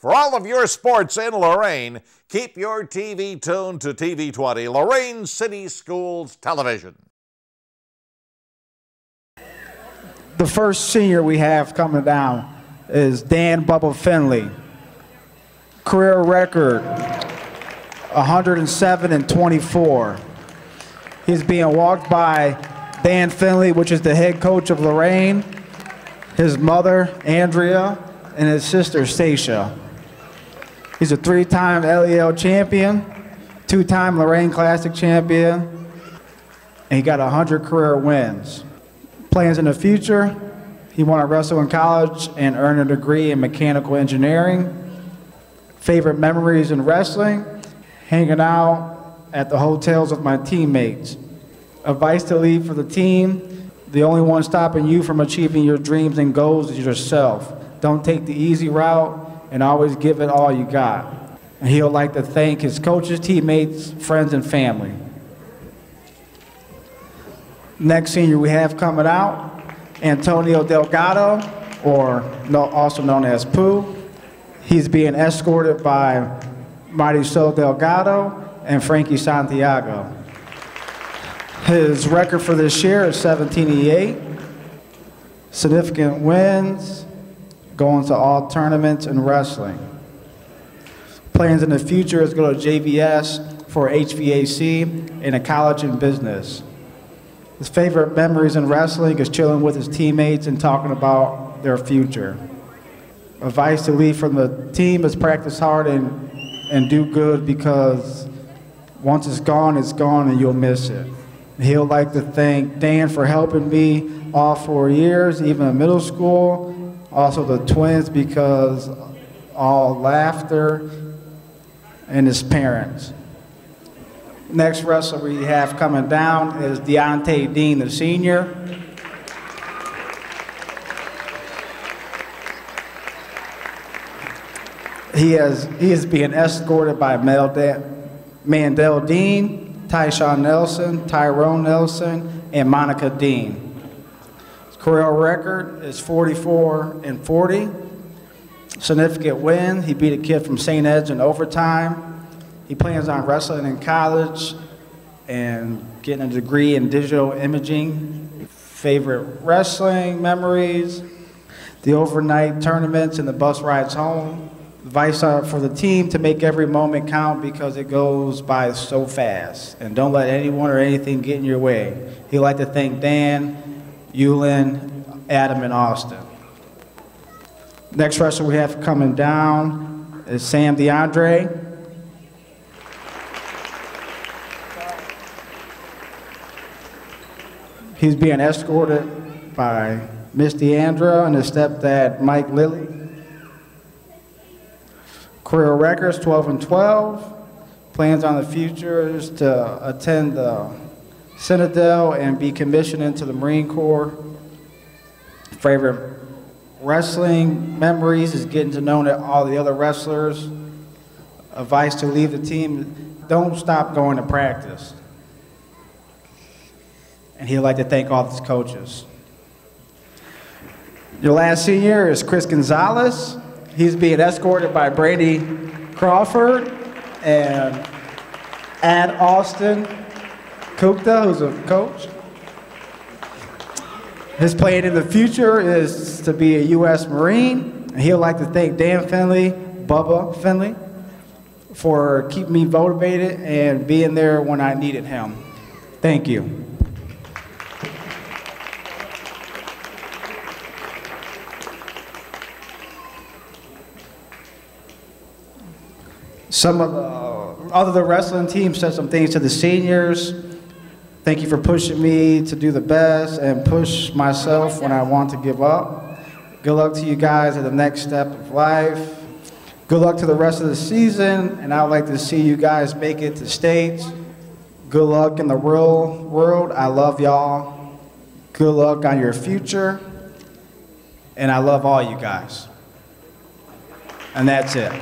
For all of your sports in Lorain, keep your TV tuned to TV 20, Lorain City Schools Television. The first senior we have coming down is Dan Bubba Finley. Career record, 107 and 24. He's being walked by Dan Finley, which is the head coach of Lorain, his mother, Andrea, and his sister, Stacia. He's a 3-time LEL champion, 2-time Lorain Classic champion, and he got 100 career wins. Plans in the future, he want to wrestle in college and earn a degree in mechanical engineering. Favorite memories in wrestling, hanging out at the hotels with my teammates. Advice to leave for the team, the only one stopping you from achieving your dreams and goals is yourself. Don't take the easy route and always give it all you got. And he'll like to thank his coaches, teammates, friends, and family. Next senior we have coming out, Antonio Delgado, or also known as Pooh. He's being escorted by Marisol Delgado and Frankie Santiago. His record for this year is 17-8. Significant wins, going to all tournaments in wrestling. Plans in the future is to go to JVS for HVAC and a college in business. His favorite memories in wrestling is chilling with his teammates and talking about their future. Advice to leave from the team is practice hard and do good, because once it's gone and you'll miss it. He'll like to thank Dan for helping me all 4 years, even in middle school. Also the twins, because all laughter, and his parents. Next wrestler we have coming down is Deontay Dean, the senior. He is being escorted by Mandel Dean, Tyshawn Nelson, Tyrone Nelson, and Monica Dean. His career record is 44 and 40. Significant win. He beat a kid from St. Ed's in overtime. He plans on wrestling in college and getting a degree in digital imaging. Favorite wrestling memories, the overnight tournaments and the bus rides home. Advice for the team to make every moment count, because it goes by so fast. And don't let anyone or anything get in your way. He'd like to thank Dan, Eulin, Adam, and Austin. Next wrestler we have coming down is Sam DeAndre. He's being escorted by Miss DeAndra and his stepdad, Mike Lilly. Career records, 12 and 12. Plans on the future is to attend the Citadel and be commissioned into the Marine Corps. Favorite wrestling memories is getting to know all the other wrestlers. Advice to leave the team, don't stop going to practice. And he'd like to thank all his coaches. Your last senior is Chris Gonzalez. He's being escorted by Brady Crawford and Ad Austin Kupta, who's a coach. His plan in the future is to be a U.S. Marine. And he'd like to thank Dan Finley, Bubba Finley, for keeping me motivated and being there when I needed him. Thank you. Some of the wrestling team said some things to the seniors. Thank you for pushing me to do the best and push myself when I want to give up. Good luck to you guys at the next step of life. Good luck to the rest of the season, and I would like to see you guys make it to states. Good luck in the real world. I love y'all. Good luck on your future, and I love all you guys. And that's it.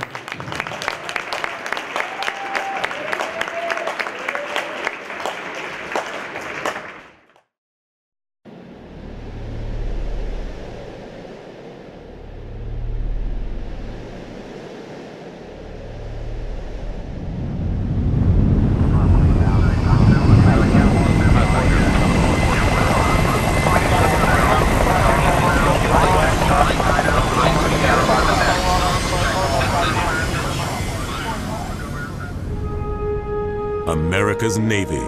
America's Navy,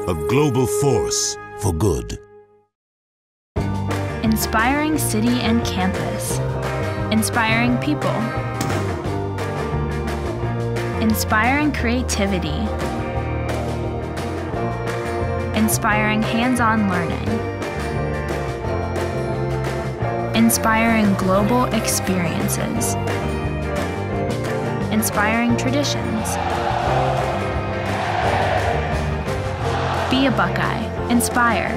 a global force for good. Inspiring city and campus. Inspiring people. Inspiring creativity. Inspiring hands-on learning. Inspiring global experiences. Inspiring traditions. Be a Buckeye. Inspire.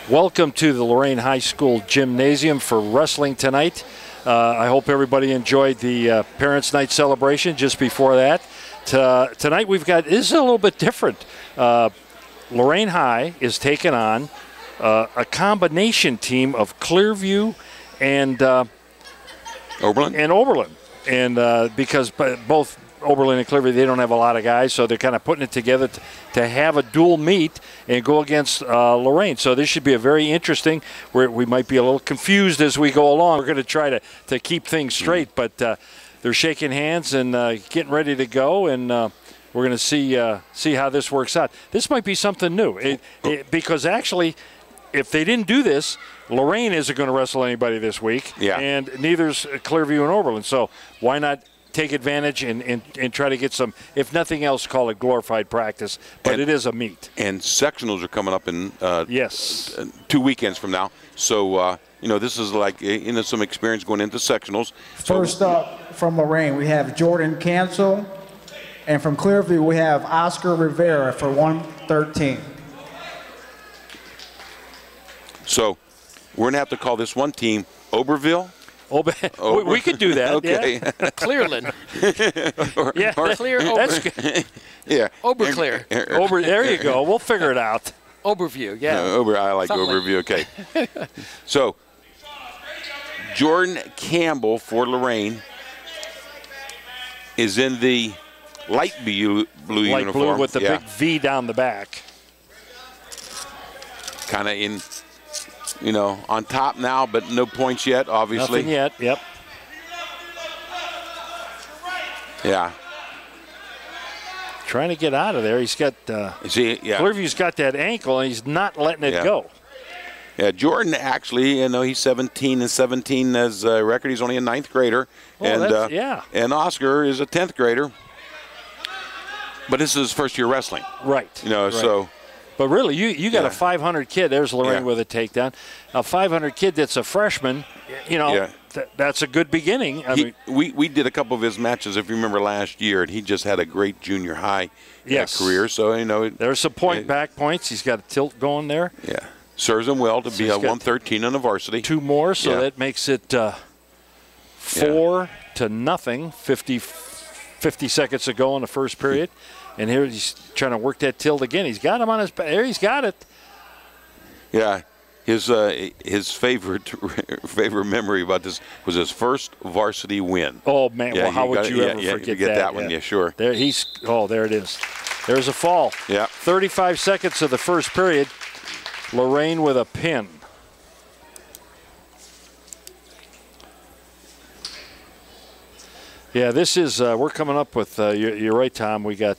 Welcome to the Lorain High School Gymnasium for wrestling tonight. I hope everybody enjoyed the Parents' Night celebration just before that. Tonight we've got, this is a little bit different. Lorain High is taking on a combination team of Clearview and Oberlin. And because both Oberlin and Clearview, they don't have a lot of guys, so they're kind of putting it together to have a dual meet and go against Lorain. So this should be a very interesting, where we might be a little confused as we go along. We're going to try to keep things straight, but they're shaking hands and getting ready to go, and we're going to see how this works out. This might be something new, because actually, if they didn't do this, Lorain isn't going to wrestle anybody this week, and neither's Clearview and Oberlin. So why not take advantage and try to get some, if nothing else, call it glorified practice, but it is a meet. And sectionals are coming up in 2 weekends from now. So, this is like, some experience going into sectionals. First up from Lorain, we have Jordan Cancel. And from Clearview, we have Oscar Rivera for 113. So we're going to have to call this one team Oberville. We could do that. Okay. Yeah. Clearland. Clear Ober. That's good. Yeah. Oberclear. There you go. We'll figure it out. Oberview, yeah. I like Something Overview, okay. So, Jordan Campbell for Lorain is in the light blue uniform. Light blue with the big V down the back. Kind of in, on top now, but no points yet, obviously. Nothing yet, yep. Yeah. Trying to get out of there. He's got, Clearview's got that ankle, and he's not letting it go. Yeah, Jordan actually, he's 17-17 as a record. He's only a 9th grader. And Oscar is a 10th grader. But this is his first year wrestling. Right. So. But really, you got a 500 kid. There's Lorain with a takedown. A 500 kid that's a freshman, that's a good beginning. We did a couple of his matches, if you remember, last year, and he just had a great junior high career. So, there's some back points. He's got a tilt going there. Yeah. Serves him well to be a 113 on the varsity. 2 more, so that makes it 4-0, 50 seconds to go in the first period. And here he's trying to work that tilt again. He's got him on his back. There, he's got it. Yeah. His favorite memory about this was his first varsity win. Oh, man. Yeah, well, how would you ever forget that one? Yeah, sure. There there it is. There's a fall. Yeah. 35 seconds of the first period. Lorain with a pin. Yeah, this is, we're coming up with, you're right, Tom, we got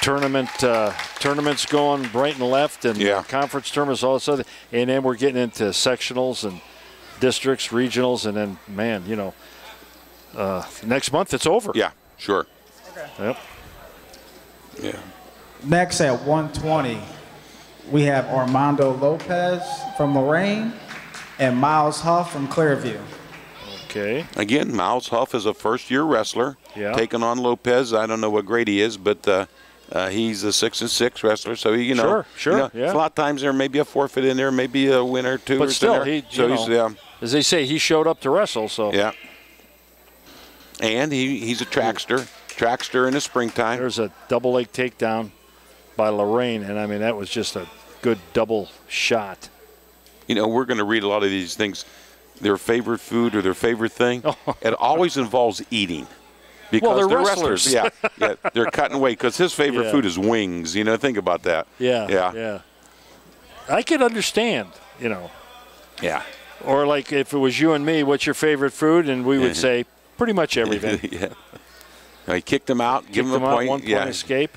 tournaments going right and left, and conference tournaments also, and then we're getting into sectionals and districts, regionals, and then, man, next month it's over. Yeah, sure. Okay. Yep. Yeah. Next at 120, we have Armando Lopez from Lorain and Miles Huff from Clearview. Okay. Again, Miles Huff is a first-year wrestler, taking on Lopez. I don't know what grade he is, but he's a 6-6 wrestler. So Sure. A lot of times there may be a forfeit in there, maybe a win or two. But still, he's as they say, he showed up to wrestle. So and he's a trackster in the springtime. There's a double leg takedown by Lorain, and I mean that was just a good double shot. We're going to read a lot of these things. Their favorite food or their favorite thing, it always involves eating. Because they're wrestlers. They're cutting weight because his favorite food is wings. Think about that. Yeah. I could understand, Yeah. Or like if it was you and me, what's your favorite food? And we would say pretty much everything. He kicked him out, give him a point. 1 point escape.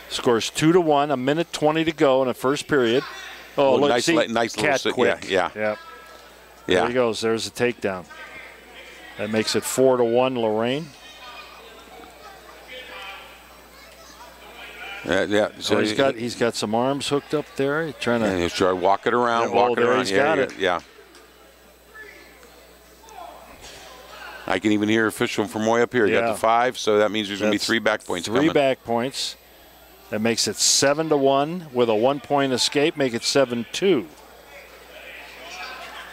Scores 2-1, a minute 20 to go in the first period. Oh, look, nice, see, nice cat little quick. Yeah. There he goes. There's a takedown. That makes it 4-1, Lorain. So he's got some arms hooked up there. He's trying to. He's trying to walk it around. He's got it. Yeah. I can even hear official from way up here. You got the 5, so that means there's going to be 3 back points. 3 back points. That makes it 7-1 with a 1-point escape. Make it 7-2.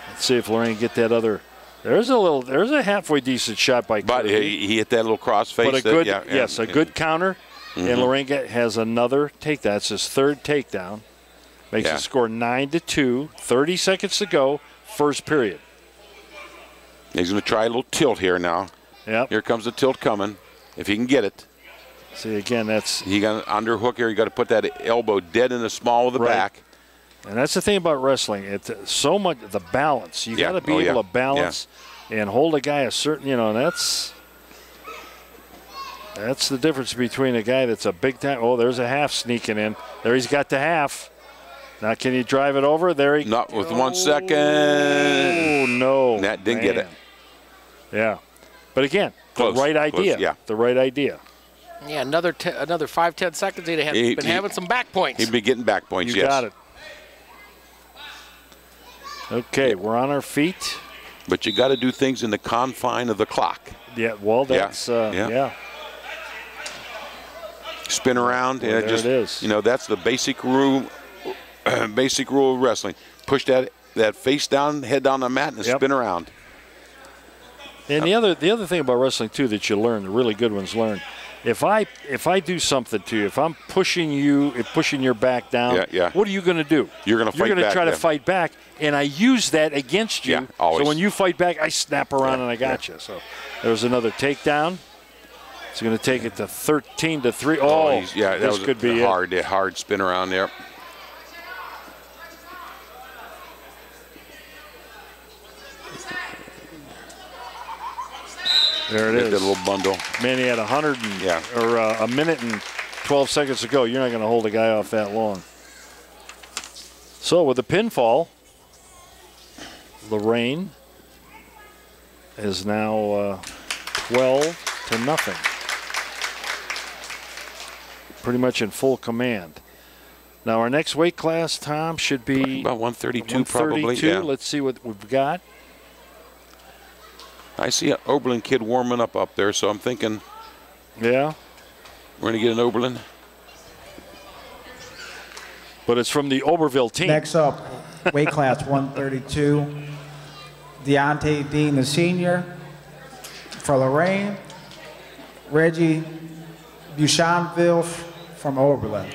Let's see if Lorain get that other. There's a halfway decent shot by. But he hit that little crossface. But a good counter. Mm-hmm. And Lorain has another takedown. That's his 3rd takedown. Makes it score 9-2. 30 seconds to go. First period. He's going to try a little tilt here now. Yep. Here comes the tilt coming. If he can get it. See, again, he got an underhook here. You got to put that elbow dead in the small of the back. And that's the thing about wrestling. It's so much the balance. You got to be able to balance and hold a guy a certain. That's the difference between a guy that's a big time. Oh, there's a half sneaking in. There he's got the half. Now can he drive it over? There he. Not with 1 second. Oh no! That didn't get it. Yeah, but again, the right idea. The right idea. Yeah, another 5-10 seconds. He'd have been having some back points. He'd be getting back points. You got it. Okay, we're on our feet. But you got to do things in the confine of the clock. Yeah, well, that's Spin around. Well, there it is. That's the basic rule. Basic rule of wrestling. Push that face down, head down the mat, and spin around. And the other thing about wrestling too that you learn, the really good ones learn. If I do something to you, if I'm pushing your back down, what are you going to do? You're going to fight back. You're going to try to fight back, and I use that against you. Yeah, always. So when you fight back, I snap around and I got you. So there's another takedown. It's going to take it to 13-3. Oh, that could be hard spin around there. There it is. That little bundle. Man, he had a minute and 12 seconds to go. You're not going to hold a guy off that long. So with the pinfall, Lorain is now 12-0. Pretty much in full command. Now our next weight class, Tom, should be about 132 probably. Yeah. Let's see what we've got. I see an Oberlin kid warming up there, so I'm thinking we're going to get an Oberlin. But it's from the Oberville team. Next up, weight class 132, Deontay Dean, the senior. For Lorain, Reggie Beauchamville from Oberlin.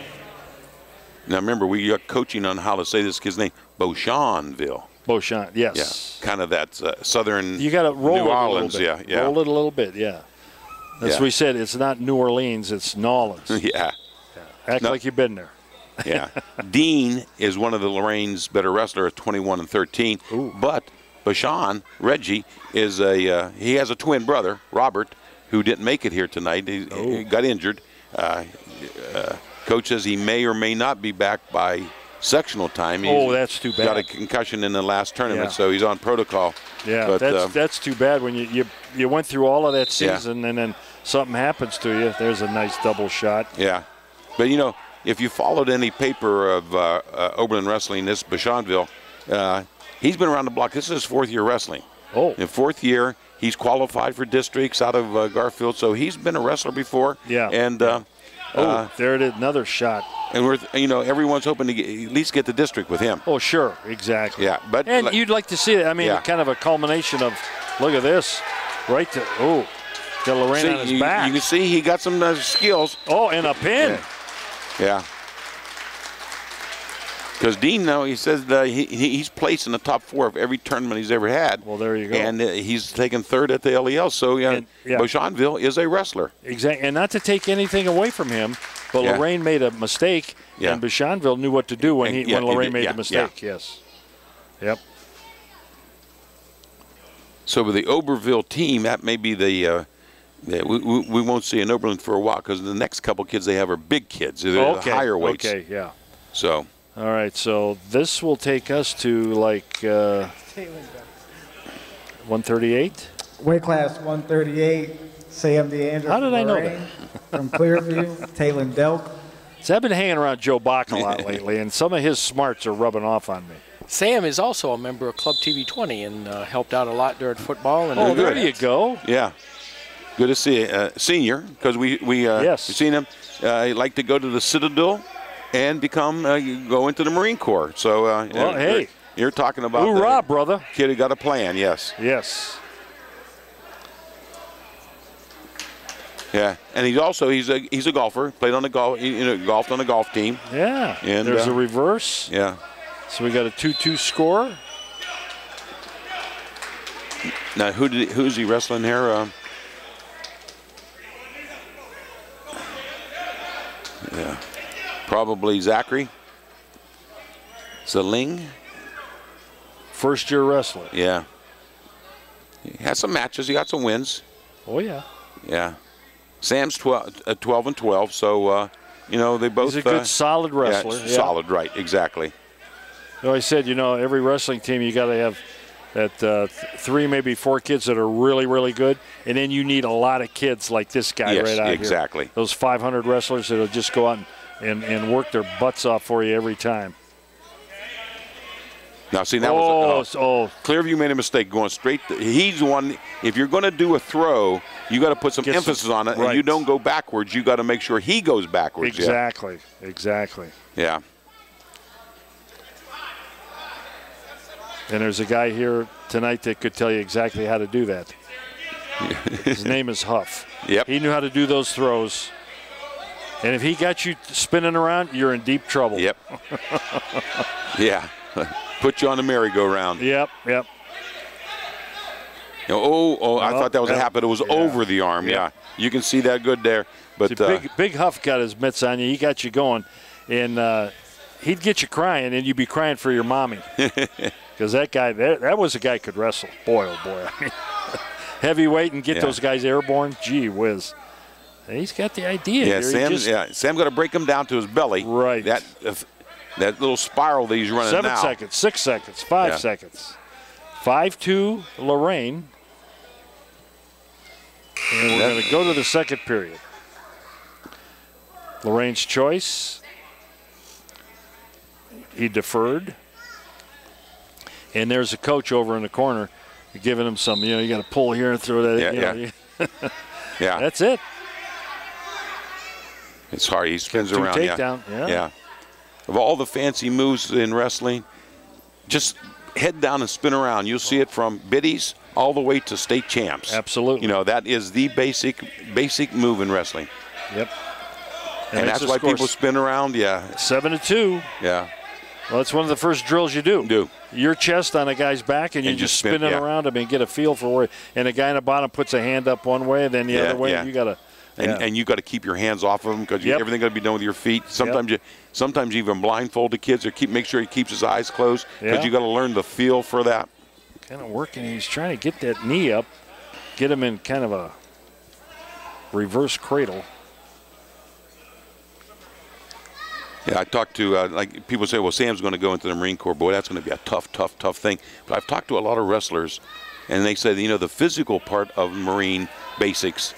Now remember, we got coaching on how to say this kid's name, Beauchamville. Beauchamp, yes. Yeah, kind of that southern you got to roll New Orleans, it a little bit. Roll it a little bit, As we said, it's not New Orleans, it's New Orleans. Act like you've been there. Dean is one of the Lorain's better wrestler at 21-13. Ooh. But Bashan, Reggie, is he has a twin brother, Robert, who didn't make it here tonight. He got injured. Coach says he may or may not be back by sectional time. That's too bad. Got a concussion in the last tournament, so he's on protocol. Yeah, but, that's too bad when you went through all of that season and then something happens to you. There's a nice double shot. Yeah, but if you followed any paper of Oberlin wrestling, this Beauchamville, he's been around the block. This is his 4th year wrestling. Oh. In 4th year, he's qualified for districts out of Garfield, so he's been a wrestler before. Yeah. And there it is, another shot. And everyone's hoping to at least get the district with him. Oh, sure, exactly. Yeah, but you'd like to see it. I mean, kind of a culmination of, look at this, got Lorain on his back. You can see he got some skills. Oh, and a pin. Yeah. Because Dean, he says he's placed in the top 4 of every tournament he's ever had. Well, there you go. And he's taken 3rd at the LEL. So, Beauchamville is a wrestler. Exactly. And not to take anything away from him, but Lorain made a mistake, and Beauchamville knew what to do when Lorain made the mistake. Yes. Yep. So with the Oberville team, that may be the we won't see an Oberlin for a while because the next couple kids they have are big kids. They're the higher weights. Okay, yeah. So. All right, so this will take us to like 138? Weight class 138, Sam DeAndre. How did I know Lorain that? From Clearview, Talon Delk. So I've been hanging around Joe Bach a lot lately, and some of his smarts are rubbing off on me. Sam is also a member of Club TV 20 and helped out a lot during football. And there you go. Yeah. Good to see a senior, because we've seen him. He'd like to go to the Citadel and become go into the Marine Corps. So, well, hey, you're talking about hoorah, brother. Kid who got a plan. Yes. Yes. Yeah, and he's a golfer. Played on the golfed on the golf team. Yeah. And there's a reverse. Yeah. So we got a 2-2 score. Now, who's he wrestling here? Yeah, probably Zachary Zaling. First-year wrestler. Yeah. He had some matches. He got some wins. Oh, yeah. Yeah. Sam's 12 and 12, so, they both. He's a good, solid wrestler. Yeah, solid, right, exactly. I said, every wrestling team, you got to have that 3, maybe 4 kids that are really, really good, and then you need a lot of kids like this guy right out exactly. here. Those 500 wrestlers that'll just go out and work their butts off for you every time. Now, see, that was Clearview made a mistake going straight. He's the one. If you're going to do a throw, you got to put some emphasis on it, and you don't go backwards. You got to make sure he goes backwards. Exactly. Yeah. Exactly. Yeah. And there's a guy here tonight that could tell you exactly how to do that. His name is Huff. Yep. He knew how to do those throws. And if he got you spinning around, you're in deep trouble. Yep. Yeah. Put you on the merry-go-round. Yep. I thought that was a hat, but it was over the arm. Yep. Yeah. You can see that good there. But see, big Huff got his mitts on you. He got you going. And he'd get you crying, and you'd be crying for your mommy. Because that guy, that was a guy who could wrestle. Boy, oh boy. I mean, heavyweight and get those guys airborne. Gee whiz. He's got the idea. Yeah, Sam's got to break him down to his belly. Right. That little spiral that he's running 7 seconds, 6 seconds, 5 seconds. 5-2 Lorain. And we're going to go to the second period. Lorain's choice. He deferred. And there's a coach over in the corner giving him some, you got to pull here and throw that. Yeah. That's it. It's hard. He spins around. Takedown. Yeah. Of all the fancy moves in wrestling, just head down and spin around. You'll see it from biddies all the way to state champs. Absolutely. That is the basic move in wrestling. Yep. And that's why people spin around. Yeah. 7-2. Yeah. Well, that's one of the first drills you do. Your chest on a guy's back, and you just spin it around him and get a feel for where. And the guy in the bottom puts a hand up one way, and then the other way. You got to. And you got to keep your hands off of him because everything got to be done with your feet. Sometimes you even blindfold the kids or make sure he keeps his eyes closed because you got to learn the feel for that. Kind of working. He's trying to get that knee up, get him in kind of a reverse cradle. Yeah, I talked to, like people say, well, Sam's going to go into the Marine Corps. Boy, that's going to be a tough thing. But I've talked to a lot of wrestlers, and they say, the physical part of Marine basics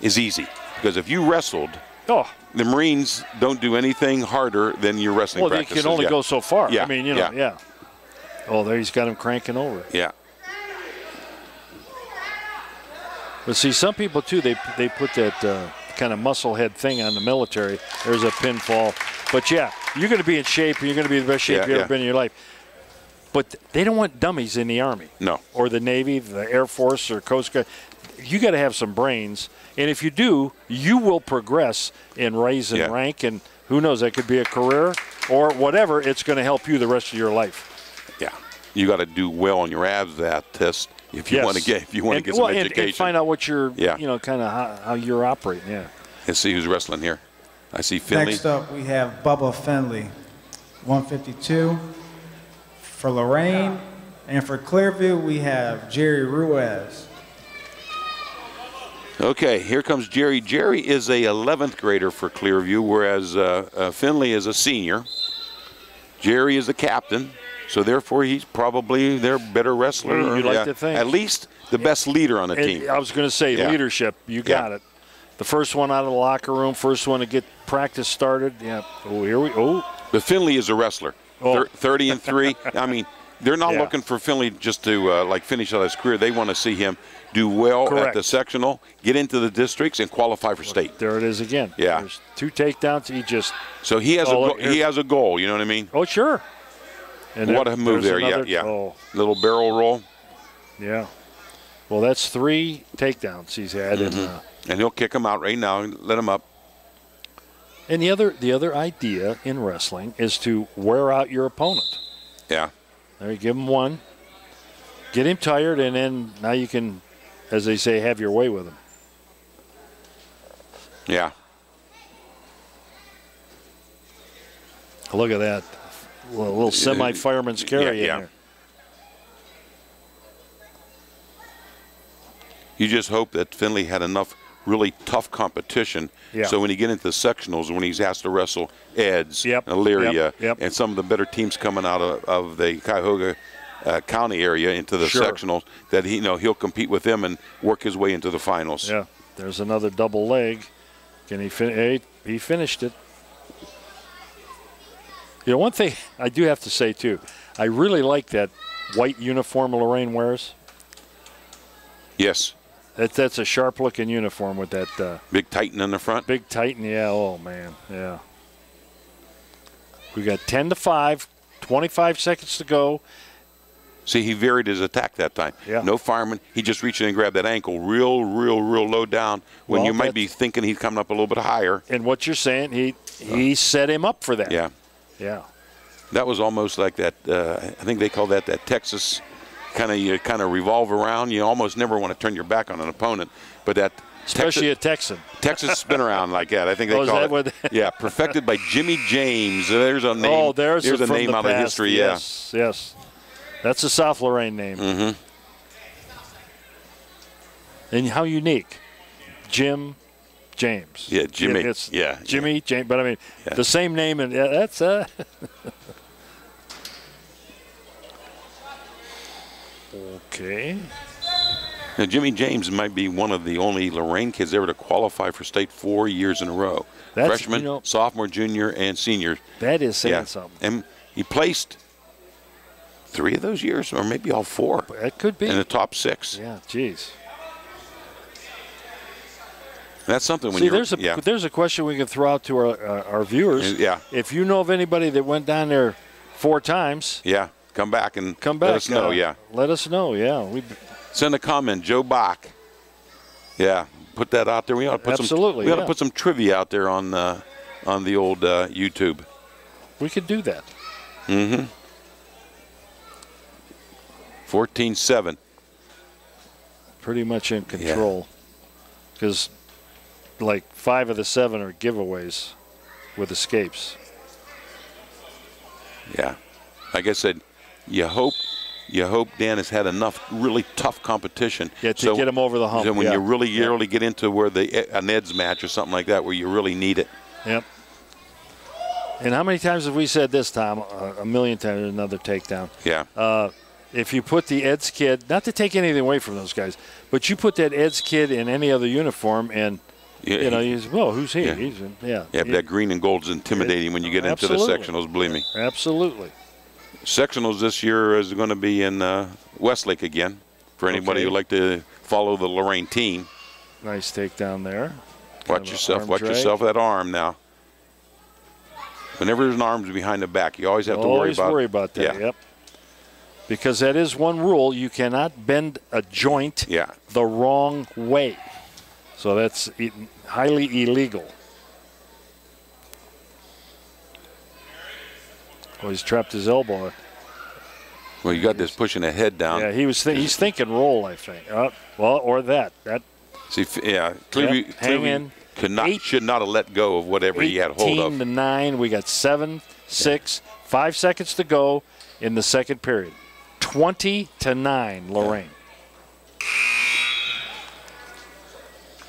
is easy. Because if you wrestled, the Marines don't do anything harder than your wrestling practices. Well, they can only go so far. Yeah. I mean, Oh, there he's got him cranking over. Yeah. But see, some people, too, they put that kind of muscle head thing on the military. There's a pinfall. But, you're going to be in shape, and you're going to be in the best shape you've ever been in your life. But they don't want dummies in the Army. No. Or the Navy, the Air Force, or Coast Guard. You got to have some brains. And if you do, you will progress in raise and rank. And who knows, that could be a career or whatever. It's going to help you the rest of your life. Yeah. You got to do well on your abs that test if you want to get some education. And find out what you're, kind of how you're operating. Yeah. Let's see who's wrestling here. I see Finley. Next up, we have Bubba Finley, 152. For Lorain, And for Clearview, we have Jerry Ruiz. Okay, here comes Jerry. Jerry is a 11th grader for Clearview, whereas Finley is a senior. Jerry is the captain, so therefore he's probably their better wrestler. You like to think. At least the best leader on the team. I was going to say leadership. You got it. The first one out of the locker room, first one to get practice started. Yeah. Oh, here we go. But Finley is a wrestler. 30-3. I mean, they're not looking for Finley just to like finish out his career. They want to see him do well at the sectional, get into the districts, and qualify for state. There it is again. Yeah. There's 2 takedowns. He just he has a goal. You know what I mean? Oh, sure. And what a move there. Another, little barrel roll. Yeah. Well, that's 3 takedowns he's had, and he'll kick him out right now and let him up. And the other idea in wrestling is to wear out your opponent. Yeah. There, you give him one, get him tired, and then now you can, as they say, have your way with him. Yeah. Look at that. A little semi-fireman's carry in there. You just hope that Finley had enough really tough competition. So when you get into the sectionals, when he's asked to wrestle Eds, Elyria, and some of the better teams coming out of the Cuyahoga County area into the sectionals, that he'll compete with them and work his way into the finals. Yeah, there's another double leg. Can he finish? He finished it. One thing I do have to say too, I really like that white uniform Lorain wears. Yes. That's a sharp-looking uniform with that big Titan in the front. Big Titan, yeah. Oh man, yeah. We got 10-5, 25 seconds to go. See, he varied his attack that time. Yeah. No fireman. He just reached in and grabbed that ankle real low down when you might be thinking he's coming up a little bit higher. And what you're saying, he set him up for that. Yeah. Yeah. That was almost like that. I think they call that Texas. You kind of revolve around. You almost never want to turn your back on an opponent, but that especially a Texan. Texas spin around like that. I think they call it. Yeah, perfected by Jimmy James. There's a name. Oh, there's a name out of history. Yes, yes. That's a South Lorain name. And how unique, Jim James. Yeah, Jimmy. It's Jimmy James. But I mean, the same name, and that's. Okay. Now, Jimmy James might be one of the only Lorain kids ever to qualify for state 4 years in a row. Freshman, sophomore, junior, and senior. That is saying something. And he placed 3 of those years, or maybe all 4. That could be. In the top 6. Yeah, geez. That's something when there's a question we can throw out to our viewers. Yeah. If you know of anybody that went down there 4 times. Yeah. Come back and let us know, Let us know, yeah. Send a comment, Joe Bach. Yeah, put that out there. We ought to put some trivia out there on the old YouTube. We could do that. 14-7. Pretty much in control. Because like 5 of the 7 are giveaways with escapes. Yeah. Like I said, you hope Dan has had enough really tough competition. Yeah, to get him over the hump. So when you really get into where an Ed's match or something like that, where you really need it. Yep. And how many times have we said this, Tom? A million times, another takedown. Yeah. If you put the Ed's kid, not to take anything away from those guys, but you put that Ed's kid in any other uniform and, who's he? Yeah. But that green and gold's intimidating when you get into the sectionals, believe me. Absolutely. Sectionals this year is going to be in Westlake again for anybody who'd like to follow the Lorain team. Nice takedown there. Watch yourself with that arm now. Whenever there's an arm behind the back, you always have to worry about that. Yeah. Yep. Because that is one rule. You cannot bend a joint the wrong way. So that's highly illegal. Oh, he's trapped his elbow. Well, you got this pushing the head down. Yeah, he's thinking roll, I think. Or that. See, Clearview should not have let go of whatever he had hold of. 18-9. We got 7, 6, 5 seconds to go in the second period. 20-9, Lorain.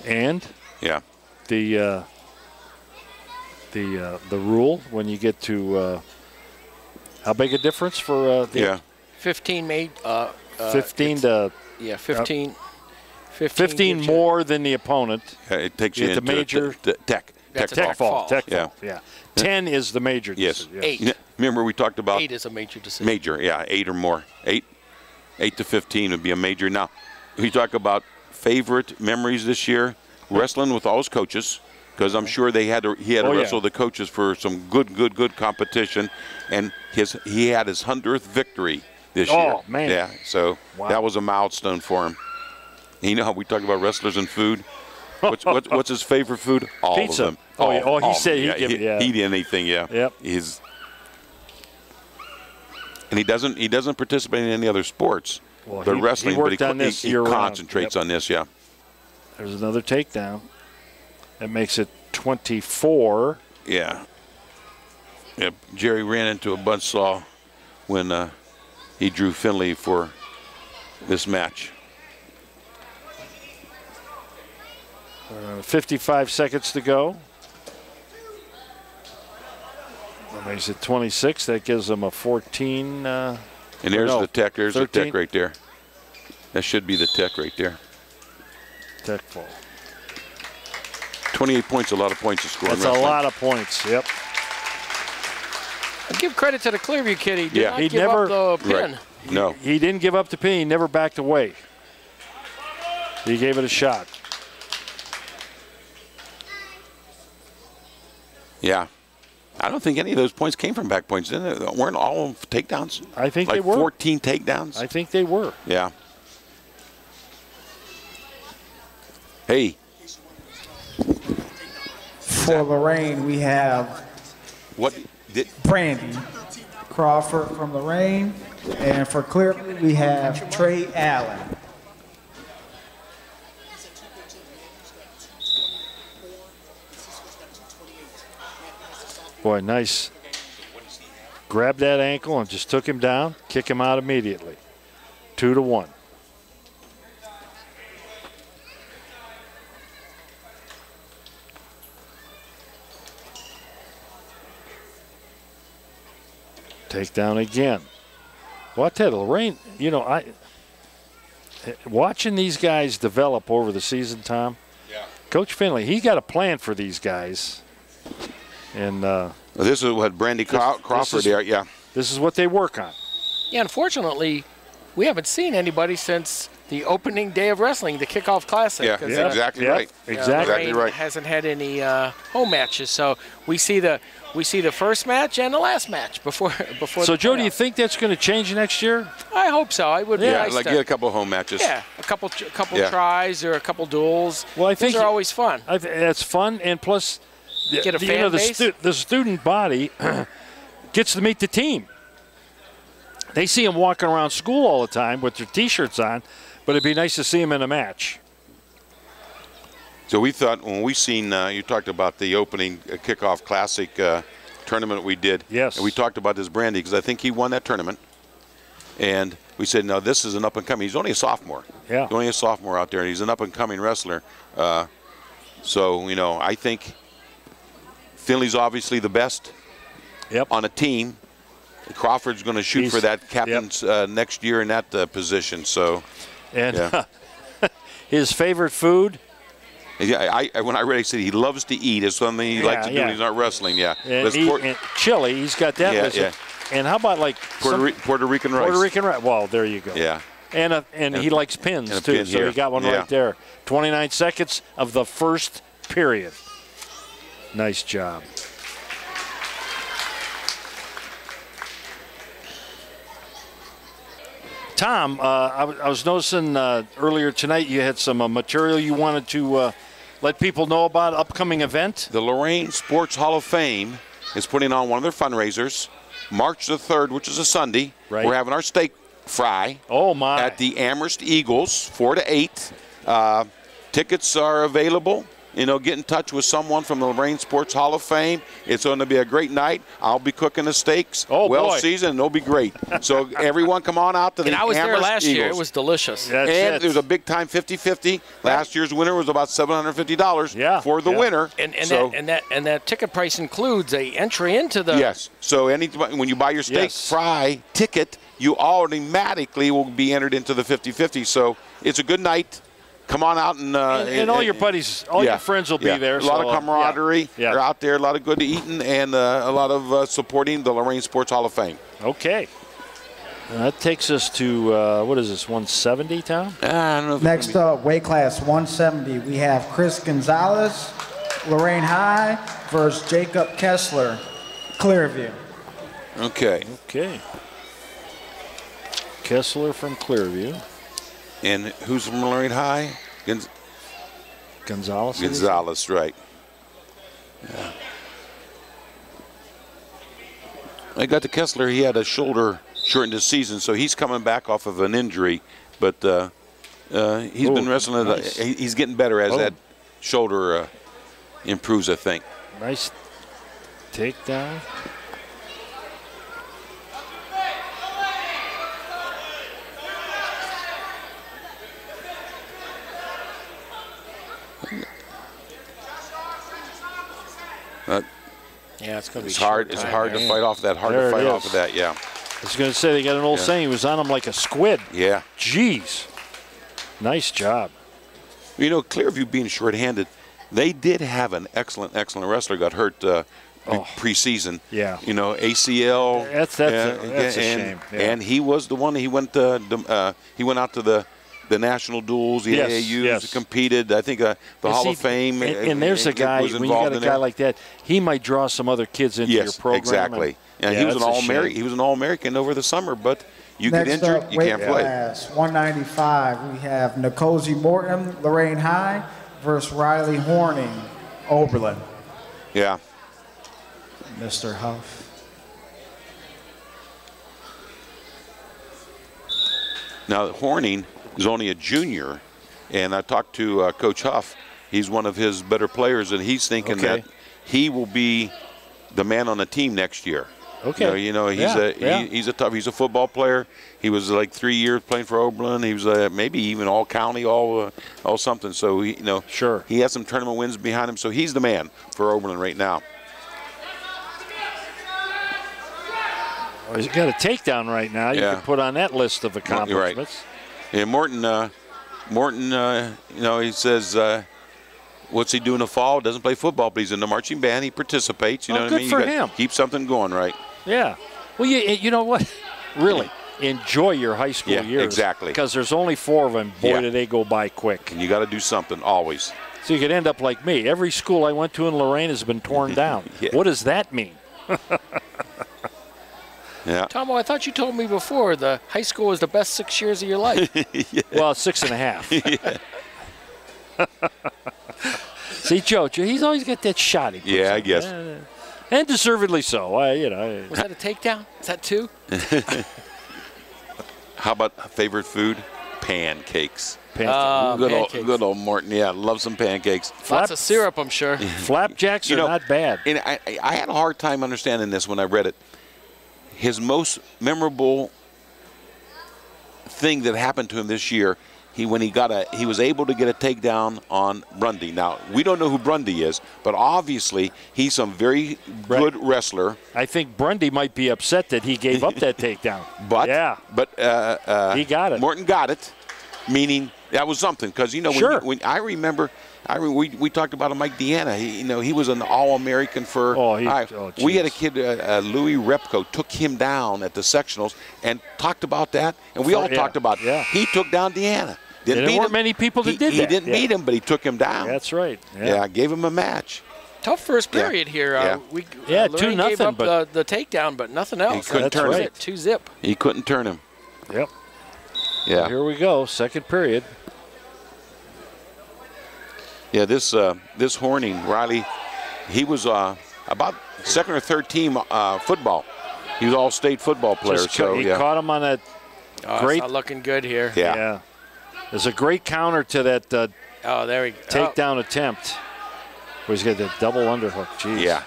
And the rule when you get to how big a difference for the 15 made 15 to 15 more than the opponent. It takes you into major tech fall. 10 is the major. Yes. 8. Remember we talked about 8 is a major decision. Major, 8 or more. 8 to 15 would be a major. Now, we talk about favorite memories this year, wrestling with all his coaches, because I'm sure he had to wrestle the coaches for some good competition, and he had his 100th victory this year. Oh man! Yeah, so that was a milestone for him. You know how we talk about wrestlers and food? What's his favorite food? All Pizza. of them. He said he'd give it. He'd eat anything. Yeah. Yep. And he doesn't participate in any other sports. Well, the wrestling, he worked on this he concentrates on this. Yeah. There's another takedown. That makes it 24. Yeah. Jerry ran into a buzzsaw when he drew Finley for this match. 55 seconds to go. That makes it 26. That gives them a 14. And there's the tech. There's 13. The tech right there. That should be the tech right there. Tech fall. 28 points, a lot of points to score. That's a lot of points, yep. I give credit to the Clearview kid. He did not he give never, up the pin. Right. No. He didn't give up the pin. He never backed away. He gave it a shot. Yeah. I don't think any of those points came from back points, didn't they? Weren't all takedowns? I think like they were. 14 takedowns? I think they were. Yeah. Hey. For Lorain, we have Brandy Crawford from Lorain, and for Clearview, we have Trey Allen. Boy, nice. Grabbed that ankle and just took him down, kick him out immediately. 2-1. Takedown again. Well, I tell you, Lorain, watching these guys develop over the season, Tom, Coach Finley, he got a plan for these guys. And this is what Brandy Crawford there, yeah. This is what they work on. Yeah, unfortunately, we haven't seen anybody since the opening day of wrestling, the kickoff classic. Yeah, exactly right. Exactly right. Hasn't had any home matches, so we see the first match and the last match before. So, Joe, do you think that's going to change next year? I hope so. I would. Yeah, like get a couple of home matches. Yeah, a couple tries or a couple duels. Well, I think those are always fun. That's fun, and plus, get a fan base. The student body gets to meet the team. They see them walking around school all the time with their T-shirts on, but it'd be nice to see them in a match. So we thought when we seen you talked about the opening kickoff classic tournament we did. Yes. And we talked about this Brandy because I think he won that tournament. And we said, no, this is an up-and-coming. He's only a sophomore. Yeah. He's only a sophomore out there, and he's an up-and-coming wrestler. So, I think Finley's obviously the best on a team. Crawford's going to shoot for that captain's next year in that position. So, and his favorite food? Yeah, when I read it, he said he loves to eat. It's something he likes to do when he's not wrestling. Yeah, and chili. He's got that. Yeah. And how about like Puerto Rican rice? Puerto Rican rice. Well, there you go. Yeah. And he likes pins too. So he got one right there. 29 seconds of the first period. Nice job. Tom, I was noticing earlier tonight you had some material you wanted to let people know about an upcoming event. The Lorain Sports Hall of Fame is putting on one of their fundraisers, March the 3rd, which is a Sunday. Right. We're having our steak fry. Oh, my. At the Amherst Eagles, 4 to 8. Tickets are available. get in touch with someone from the Lorain Sports Hall of Fame. It's going to be a great night. I'll be cooking the steaks. Well seasoned, and it'll be great. So everyone come on out to the And I was there last Eagles. year. It was delicious. And there's a big time 50-50. Last year's winner was about $750 for the winner. And that ticket price includes a entry into the. Yes. So when you buy your steak fry ticket, you automatically will be entered into the 50-50. So it's a good night. Come on out and all your buddies, your friends will be there. A lot of camaraderie. They're out there, a lot of good eating, and a lot of supporting the Lorain Sports Hall of Fame. Okay. That takes us to, what is this, 170, Tom? I don't know. Next up, weight class 170, we have Chris Gonzalez, Lorain High, versus Jacob Kessler, Clearview. Okay. Kessler from Clearview. And who's from Lorain High? Gonzalez. Gonzalez, right. Yeah. I got to Kessler. He had a shoulder shortened his season, so he's coming back off of an injury. But he's been wrestling. Nice. He's getting better as that shoulder improves, I think. Nice takedown. Yeah, it's going to be hard. It's hard to fight off that. Hard to fight off of that. Yeah. I was going to say they got an old saying. He was on him like a squid. Yeah. Jeez. Nice job. Clearview being short-handed, they did have an excellent wrestler got hurt preseason. Yeah. ACL. That's a shame. Yeah. And he was the one. He went out to the national duels, the AAUs, competed. I think the Hall of Fame. And there's a guy, when you got a guy like that, he might draw some other kids into your program. Exactly. And he was an All-American. He was an All-American over the summer, but you get injured, you can't play. Next up, 195, we have Nicozy Morton, Lorain High, versus Riley Horning, Oberlin. Yeah. Mr. Huff. Now, Horning is only a junior, and I talked to Coach Huff. He's one of his better players, and he's thinking that he will be the man on the team next year. Okay. He's a football player. He was like 3 years playing for Oberlin. He was maybe even all county, all something. So he has some tournament wins behind him. So he's the man for Oberlin right now. Well, he's got a takedown right now. You can put on that list of accomplishments. Right. And Morton, he says, what's he do in the fall? Doesn't play football, but he's in the marching band. He participates. You know what I mean? Good for him. Keep something going, right? Yeah. Well, you know what? Really, enjoy your high school years. Exactly. Because there's only 4 of them. Boy, do they go by quick. And you got to do something always. So you could end up like me. Every school I went to in Lorain has been torn down. What does that mean? Yeah. Tomo, I thought you told me before the high school was the best 6 years of your life. Well, 6.5. See, Joe, he's always got that shot. I guess. And deservedly so. Was that a takedown? Is that 2? How about favorite food? Pancakes. Good old Morton. Yeah, love some pancakes. Lots of syrup, I'm sure. Flapjacks are not bad. And I had a hard time understanding this when I read it. His most memorable thing that happened to him this year, he was able to get a takedown on Brundy. Now, we don't know who Brundy is, but obviously he's some very good wrestler. I think Brundy might be upset that he gave up that takedown. But he got it. Morton got it, meaning that was something. Because when I remember. We talked about Mike Deanna. He was an All-American for. We had a kid, Louis Repko, took him down at the sectionals and talked about that, and we all talked about it. He took down Deanna. There weren't many people that did that. He didn't beat him, but he took him down. That's right. Gave him a match. Tough first period here. Lorain 2-0 gave up the takedown, but nothing else. He couldn't turn it. 2-zip. He couldn't turn him. Yep. Yeah. Well, here we go. Second period. Yeah, this Horning, Riley, he was about second or third team football. He was all-state football player. He caught him on a great. It's not looking good here. Yeah. There's a great counter to that there we go. takedown attempt. Well, he's got that double underhook. Jeez. Yeah.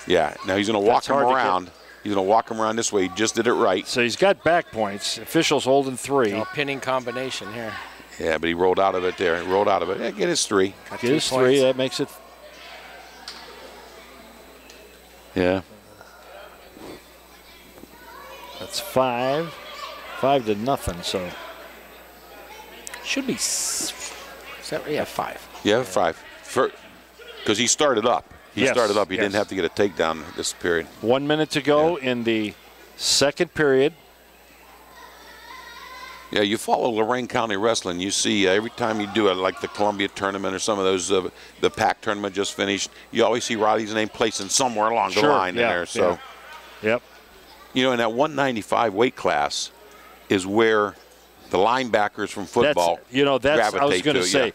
Yeah. Now he's going to walk him around. He's going to walk him around this way. He just did it right. So he's got back points. Officials holding 3. No, pinning combination here. Yeah, but he rolled out of it there. He rolled out of it. Yeah, get his 3. Get his 3. That makes it. Yeah. That's 5. 5-0. So should be. Is that, yeah, 5. Yeah, 5. Because he started up. He started up. He didn't have to get a takedown this period. 1 minute to go in the second period. Yeah, you follow Lorain County Wrestling. You see every time you do it, like the Columbia tournament or some of those, the PAC tournament just finished, you always see Riley's name placing somewhere along the line in there. So, yep. You know, in that 195 weight class is where the linebackers from football that's I was going to say. Yeah.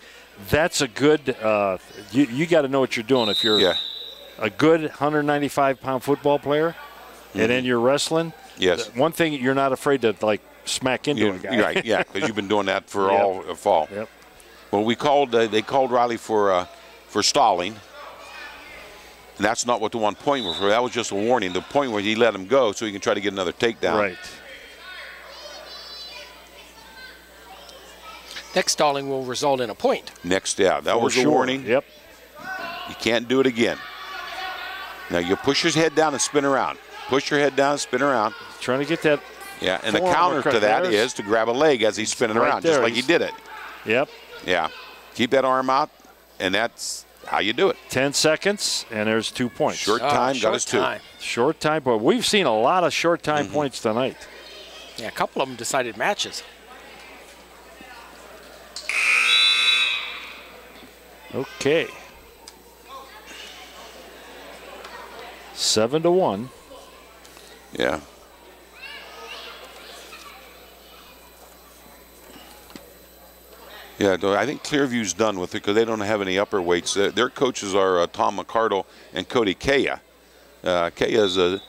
That's a good. You got to know what you're doing if you're a good 195-pound football player, and then you're wrestling. Yes. One thing you're not afraid to smack into a guy. Right. Yeah, because you've been doing that for all fall. Yep. Well, they called Riley for stalling. And that's not what the 1 point was for. That was just a warning. The point was he let him go so he can try to get another takedown. Right. Next stalling will result in a point. That was a warning. Yep. You can't do it again. Now you push your head down and spin around. Push your head down and spin around. Trying to get that. Yeah, and the counter to that is to grab a leg as he's spinning around, just like he did it. Yep. Yeah. Keep that arm out, and that's how you do it. 10 seconds, and there's 2 points. Short time, got us 2. Short time, but we've seen a lot of short time points tonight. Yeah, a couple of them decided matches. Okay. 7-1. Yeah. Yeah, I think Clearview's done with it because they don't have any upper weights. Their coaches are Tom McCardle and Cody Kaya. Kaya is a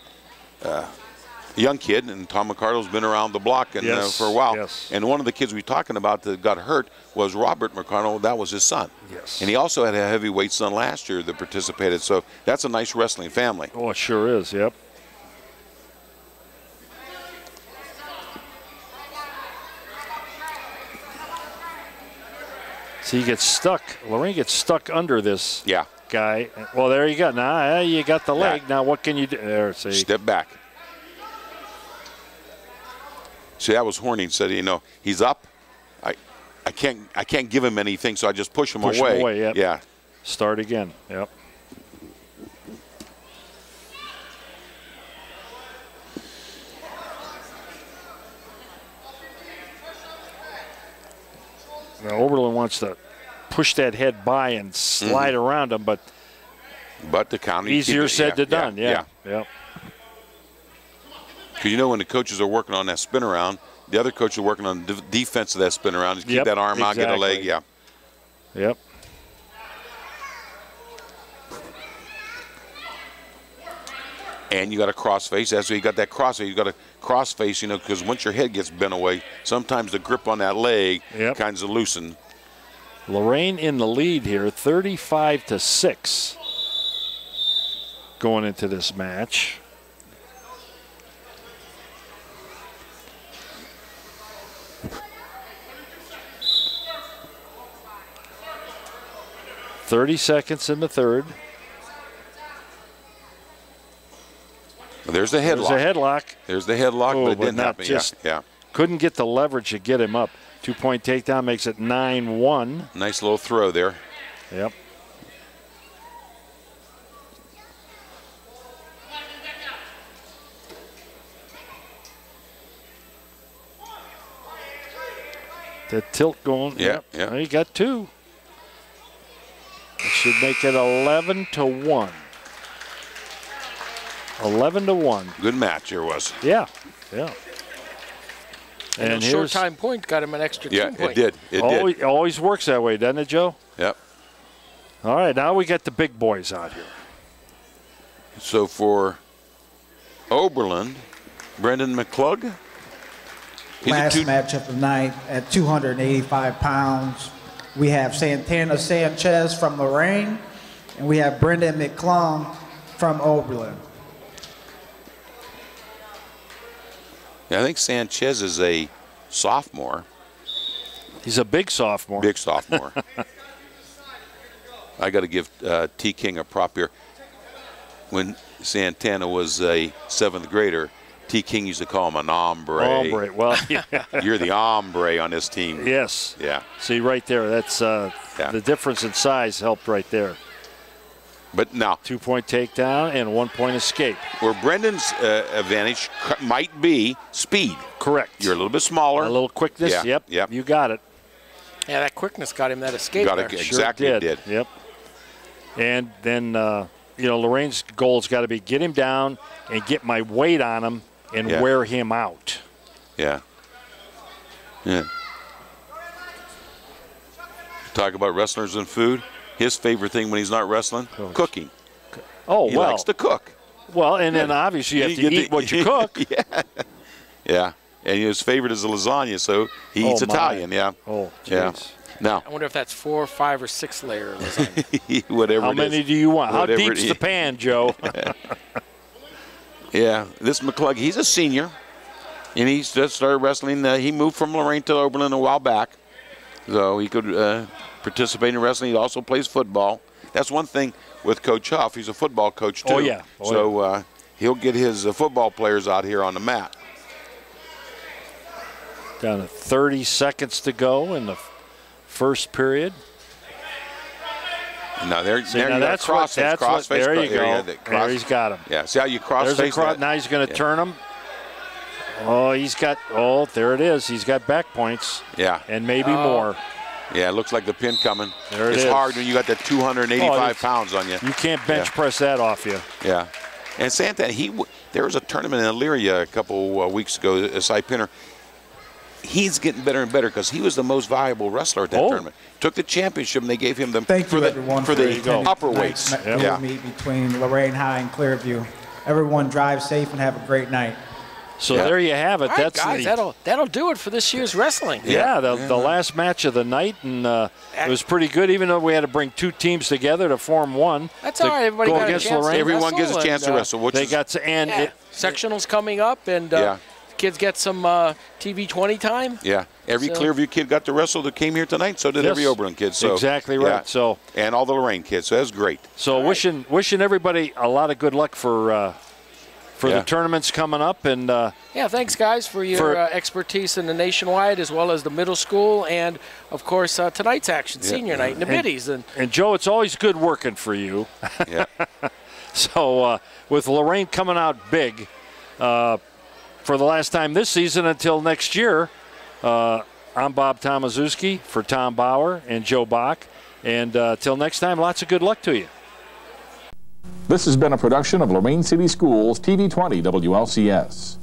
young kid, and Tom McCardle's been around the block and, for a while. Yes. And one of the kids we were talking about that got hurt was Robert McCardle. That was his son. Yes. And he also had a heavyweight son last year that participated. So that's a nice wrestling family. Oh, it sure is, yep. So he gets stuck. Lorain gets stuck under this guy. Well, there you go. Now you got the leg. Now what can you do? There, see. Step back. See, that was Horning said, he's up. I can't give him anything, so I just push him away. Yep. Yeah. Start again. Yep. Now, Oberlin wants to push that head by and slide around him, but the counter easier said than done. Yeah. Because when the coaches are working on that spin around, the other coach is working on defense of that spin around. Just keep that arm out, get a leg. Yeah. Yep. And you got a cross face. That's why you got that cross face. You got a cross face, because once your head gets bent away, sometimes the grip on that leg kind of loosen. Lorain in the lead here, 35-6, going into this match. .30 seconds in the third. There's the headlock. There's the headlock, but it didn't happen. Couldn't get the leverage to get him up. 2-point takedown makes it 9-1. Nice little throw there. Yep. The tilt going. Yeah. Well, he got 2. It should make it 11-1. 11-1. Good match here was. Yeah. And short time point got him an extra 2 point. It did. Always works that way, doesn't it, Joe? Yep. All right, now we got the big boys out here. So for Oberlin, Brendan McClug. Last match of the night at 285 pounds. We have Santana Sanchez from Lorain And we have Brendan McClung from Oberlin. Yeah, I think Sanchez is a sophomore. He's a big sophomore. Big sophomore. I got to give T. King a prop here. When Santana was a 7th grader, T. King used to call him an hombre. Hombre, well, yeah. You're the hombre on this team. Yes. Yeah. See, right there, that's the difference in size helped right there. But now, 2-point takedown and 1-point escape. Where Brendan's advantage might be speed. Correct. You're a little bit smaller. A little quickness. Yeah. Yep. You got it. Yeah, that quickness got him that escape. Got it, there. exactly Sure did. Yep. And then, Lorain's goal's got to be get him down and get my weight on him and wear him out. Yeah. Yeah. Talk about wrestlers and food. His favorite thing when he's not wrestling, cooking. Oh, he likes to cook. Well, and then obviously you have to eat what you cook. Yeah. And his favorite is a lasagna, so he eats Italian. Yeah. Oh, jeez. Yeah. Now, I wonder if that's 4, 5, or 6 layer lasagna. Whatever. How many do you want? Whatever How deep's the pan, Joe? Yeah. This McClung, he's a senior, and he just started wrestling. He moved from Lorain to Oberlin a while back, so he could participate in wrestling. He also plays football. That's one thing with Coach Huff. He's a football coach, too. Oh, yeah. So he'll get his football players out here on the mat. Down to 30 seconds to go in the first period. Now, there you that's crossface. what, there you go. There he's got him. Yeah, see how you crossface that? Now he's going to turn him. Oh, there it is. He's got back points. Yeah. And maybe more. Yeah, it looks like the pin coming. There it is. It's hard when you got that 285 pounds on you. You can't bench press that off you. Yeah. And Santana, there was a tournament in Elyria a couple weeks ago, a side pinner. He's getting better and better because he was the most valuable wrestler at that tournament. Took the championship and they gave him the Thank you, everyone, for the upper weights. Yeah. Meet between Lorain High and Clearview. Everyone drive safe and have a great night. So there you have it. All right, guys, that'll do it for this year's wrestling. Yeah, the last match of the night, and it was pretty good. Even though we had to bring 2 teams together to form one. That's all right. Everybody got a chance. Lorain. Everyone gets a chance to wrestle. Sectionals coming up, and kids get some TV 20 time. Yeah, every Clearview kid got to wrestle that came here tonight. So did every Oberlin kid. So exactly right. Yeah. So and all the Lorain kids. So that's great. So wishing everybody a lot of good luck for the tournaments coming up. And thanks guys for your expertise in the nationwide as well as the middle school and of course tonight's action, senior night in the biddies. And Joe, it's always good working for you. Yeah. So with Lorain coming out big for the last time this season until next year, I'm Bob Tomaszewski for Tom Bauer and Joe Bach. And till next time, lots of good luck to you. This has been a production of Lorain City Schools TV 20 WLCS.